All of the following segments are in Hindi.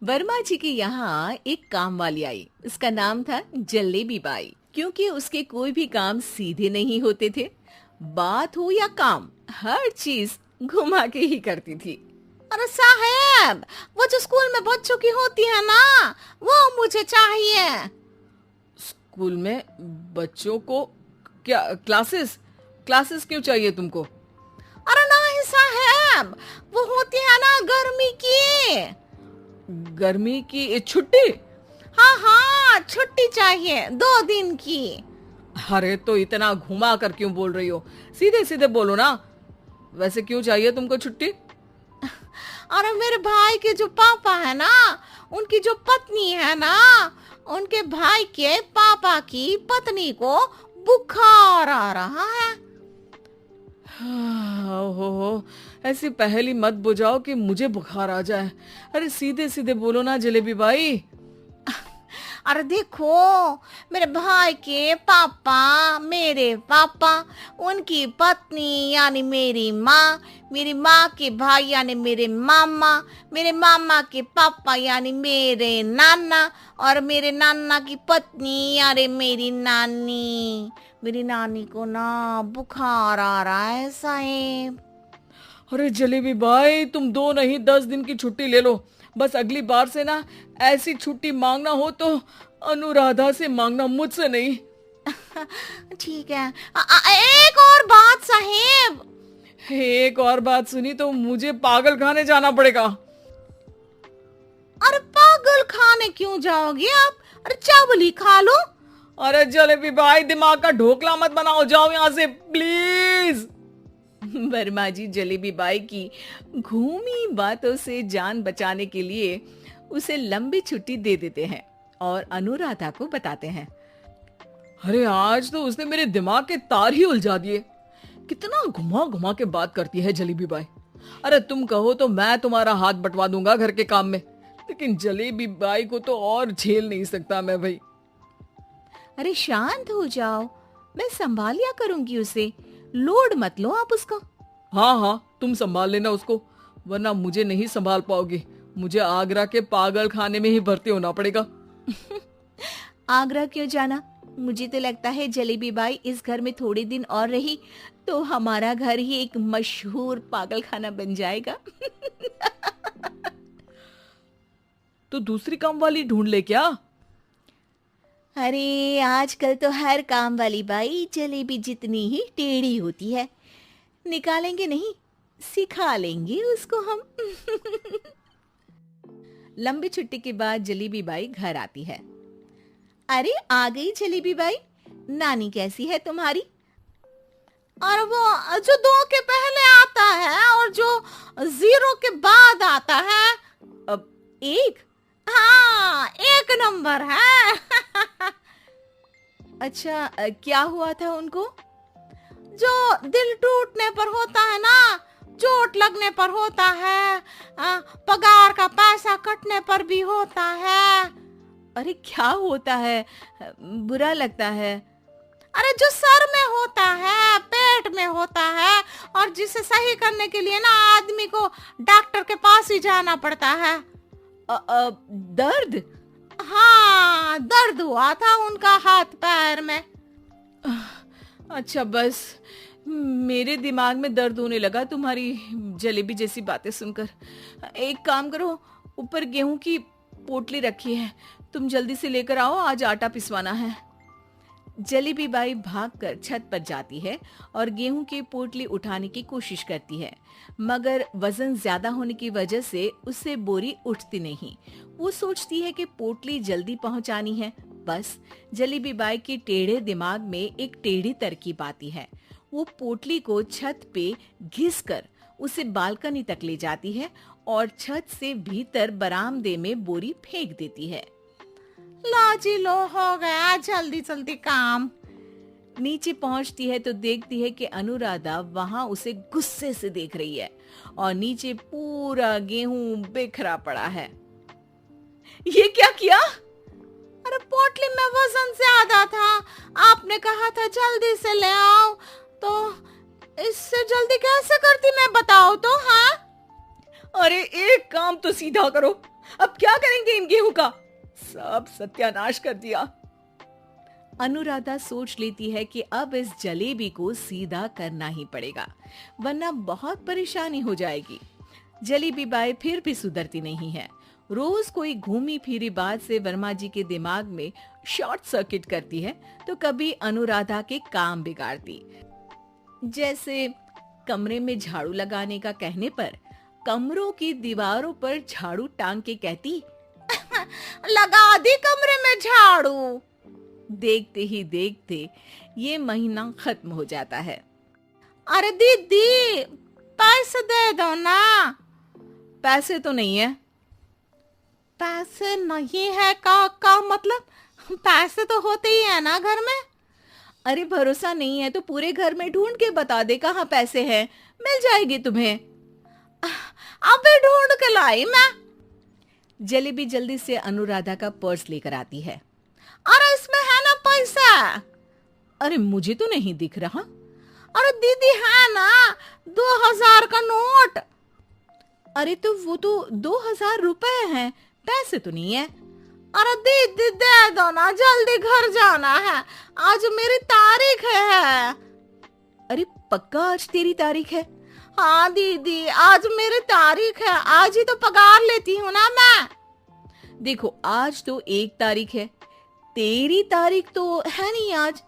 वर्मा जी के यहाँ एक काम वाली आई। उसका नाम था जलेबी बाई। क्योंकि उसके कोई भी काम सीधे नहीं होते थे, बात हो या काम, हर चीज घुमा के ही करती थी। अरे साहब, वो जो स्कूल में बच्चों की होती है ना, वो मुझे चाहिए। स्कूल में बच्चों को क्या क्लासेस क्लासेस क्यों चाहिए तुमको? अरे नहीं साहब, वो होती है ना गर्मी की। गर्मी की छुट्टी? हाँ हाँ, छुट्टी चाहिए 2 दिन की। अरे तो इतना घुमा कर क्यों बोल रही हो? सीधे सीधे बोलो ना। वैसे क्यों चाहिए तुमको छुट्टी? अरे मेरे भाई के जो पापा है ना, उनकी जो पत्नी है ना, उनके भाई के पापा की पत्नी को बुखार आ रहा है। हो ऐसी पहेली मत बुझाओ कि मुझे बुखार आ जाए। अरे सीधे सीधे बोलो ना जलेबी बाई। अरे देखो, मेरे भाई के पापा, मेरे पापा, उनकी पत्नी यानी मेरी माँ के भाई यानी मेरे मामा के पापा यानी मेरे नाना, और मेरे नाना की पत्नी यानी मेरी नानी को ना बुखार आ रहा है साहेब। अरे जलेबी भाई, तुम 2 नहीं 10 दिन की छुट्टी ले लो। बस अगली बार से ना ऐसी छुट्टी मांगना हो तो अनुराधा से मांगना, मुझसे नहीं। ठीक है। एक और बात साहेब। एक और बात सुनी तो मुझे पागल खाने जाना पड़ेगा। अरे पागल खाने क्यों जाओगे आप? अरे चावल ही खा लो। अरे जलेबी भाई, दिमाग का ढोकला मत बनाओ, जाओ यहाँ से प्लीज। वर्मा जी जलेबी बाई की घूमी बातों से जान बचाने के लिए उसे लंबी छुट्टी दे देते हैं और अनुराधा को बताते हैं। अरे आज तो उसने मेरे दिमाग के तार ही उलझा दिए। कितना घुमा घुमा के बात करती है जलेबी बाई। अरे तुम कहो तो मैं तुम्हारा हाथ बंटवा दूंगा घर के काम में, लेकिन जलेबी बाई को तो और झेल नहीं सकता मैं भाई। अरे शांत हो जाओ, मैं संभाल लिया करूंगी उसे, लोड मत लो आप उसको। हाँ हाँ, तुम संभाल लेना उसको, वरना मुझे नहीं संभाल पाओगे। मुझे आगरा के पागल खाने में ही भर्ती होना पड़ेगा। आगरा क्यों जाना? मुझे तो लगता है जलेबी बाई इस घर में थोड़े दिन और रही तो हमारा घर ही एक मशहूर पागल खाना बन जाएगा। तो दूसरी काम वाली ढूंढ ले क्या? अरे आजकल तो हर काम वाली बाई जलेबी जितनी ही टेढ़ी होती है। निकालेंगे नहीं, सिखा लेंगे उसको हम। लंबी छुट्टी के बाद जलेबी बाई घर आती है। अरे आ गई जलेबी बाई, नानी कैसी है तुम्हारी? और वो जो 2 के पहले आता है और जो 0 के बाद आता है। अब एक? हाँ, 1 नंबर है। अच्छा, क्या हुआ था उनको? जो दिल टूटने पर होता है ना, चोट लगने पर होता है, पगार का पैसा कटने पर भी होता है। अरे क्या होता है? बुरा लगता है। अरे जो सर में होता है, पेट में होता है, और जिसे सही करने के लिए ना आदमी को डॉक्टर के पास ही जाना पड़ता है। दर्द? हाँ, दर्द हुआ था उनका हाथ पैर में। अच्छा, बस मेरे दिमाग में दर्द होने लगा तुम्हारी जलेबी जैसी बातें सुनकर। एक काम करो, ऊपर गेहूं की पोटली रखी है, तुम जल्दी से लेकर आओ, आज आटा पिसवाना है। जलेबी बाई भागकर छत पर जाती है और गेहूं की पोटली उठाने की कोशिश करती है, मगर वजन ज्यादा होने की वजह से उससे बोरी उठती नहीं। वो सोचती है कि पोटली जल्दी पहुंचानी है। बस जलेबी बाई के टेढ़े दिमाग में एक टेढ़ी तरकीब आती है। वो पोटली को छत पे घिसकर उसे बालकनी तक ले जाती है और छत से भीतर बरामदे में बोरी फेंक देती है। लो जी लो, हो गया जल्दी जल्दी काम। नीचे पहुंचती है तो देखती है कि अनुराधा वहां उसे गुस्से से देख रही है और नीचे पूरा गेहूं बिखरा पड़ा है। ये क्या किया? अरे पोटली में वजन ज्यादा था, आपने कहा था जल्दी से ले आओ, तो इससे जल्दी कैसे करती मैं बताओ तो। हाँ, अरे एक काम तो सीधा करो, अब क्या करेंगे इन गेहूं का? सब सत्यानाश कर दिया। अनुराधा सोच लेती है कि अब इस जलेबी को सीधा करना ही पड़ेगा, वरना बहुत परेशानी हो जाएगी। जलेबी बाई फिर भी सुधरती नहीं है। रोज कोई घूमी फिरी बात से वर्मा जी के दिमाग में शॉर्ट सर्किट करती है, तो कभी अनुराधा के काम बिगाड़ती। जैसे कमरे में झाड़ू लगाने का कहने पर कमरों की दीवारों पर झाड़ू टांग के कहती, लगा दी कमरे में झाड़ू। देखते ही देखते ये महीना खत्म हो जाता है। अरे दीदी, पैसे दे दो ना। पैसे तो नहीं है। पैसे नहीं है का मतलब? पैसे तो होते ही है ना घर में। अरे भरोसा नहीं है तो पूरे घर में ढूंढ के बता दे कहाँ पैसे हैं, मिल जाएगी तुम्हें। अबे ढूंढ के लाई मैं। जलेबी जल्दी से अनुराधा का पर्स लेकर आती है। अरे इसमें है ना पैसा। अरे मुझे तो नहीं दिख रहा। अरे दीदी है ना, 2000 का नोट। अरे तो वो तो 2000 रुपए हैं, पैसे तो नहीं है। अरे दीदी दे दो ना, जल्दी घर जाना है, आज मेरी तारीख है। अरे पक्का आज तेरी तारीख है? हाँ दीदी, आज मेरी तारीख है, आज ही तो पगार लेती हूँ ना मैं। देखो आज तो 1 तारीख है, तेरी तारीख तो है नहीं आज।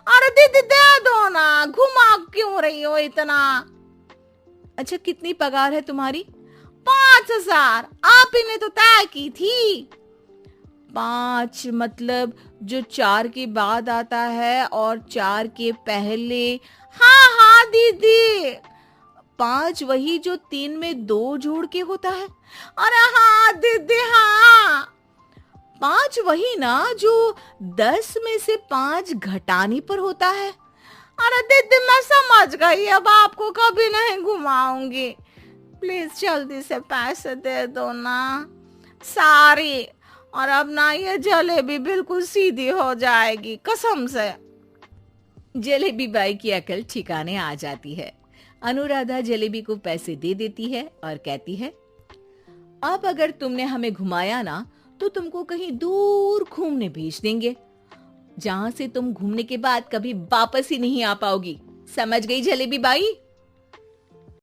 अरे दीदी दे दो ना, घुमा क्यों रही हो इतना? अच्छा कितनी पगार है तुम्हारी? 5000, आप ही ने तो तय की थी। 5 मतलब जो 4 के बाद आता है और 4 के पहले। हाँ हाँ दीदी। 5 वही जो 3 में 2 जोड़ के होता है। अरे हाँ दीदी हाँ। 5 वही ना जो 10 में से 5 घटाने पर होता है। अरे दीदी मैं समझ गई, अब आपको कभी नहीं घुमाऊंगी। प्लीज जल्दी से पैसे दे दो ना, सारी। और अब ना ये जलेबी बिल्कुल सीधी हो जाएगी कसम से। जलेबी बाई की अकल ठिकाने आ जाती है। अनुराधा जलेबी को पैसे दे देती है और कहती है, अब अगर तुमने हमें घुमाया ना तो तुमको कहीं दूर घूमने भेज देंगे, जहां से तुम घूमने के बाद कभी वापस ही नहीं आ पाओगी। समझ गई जलेबी बाई?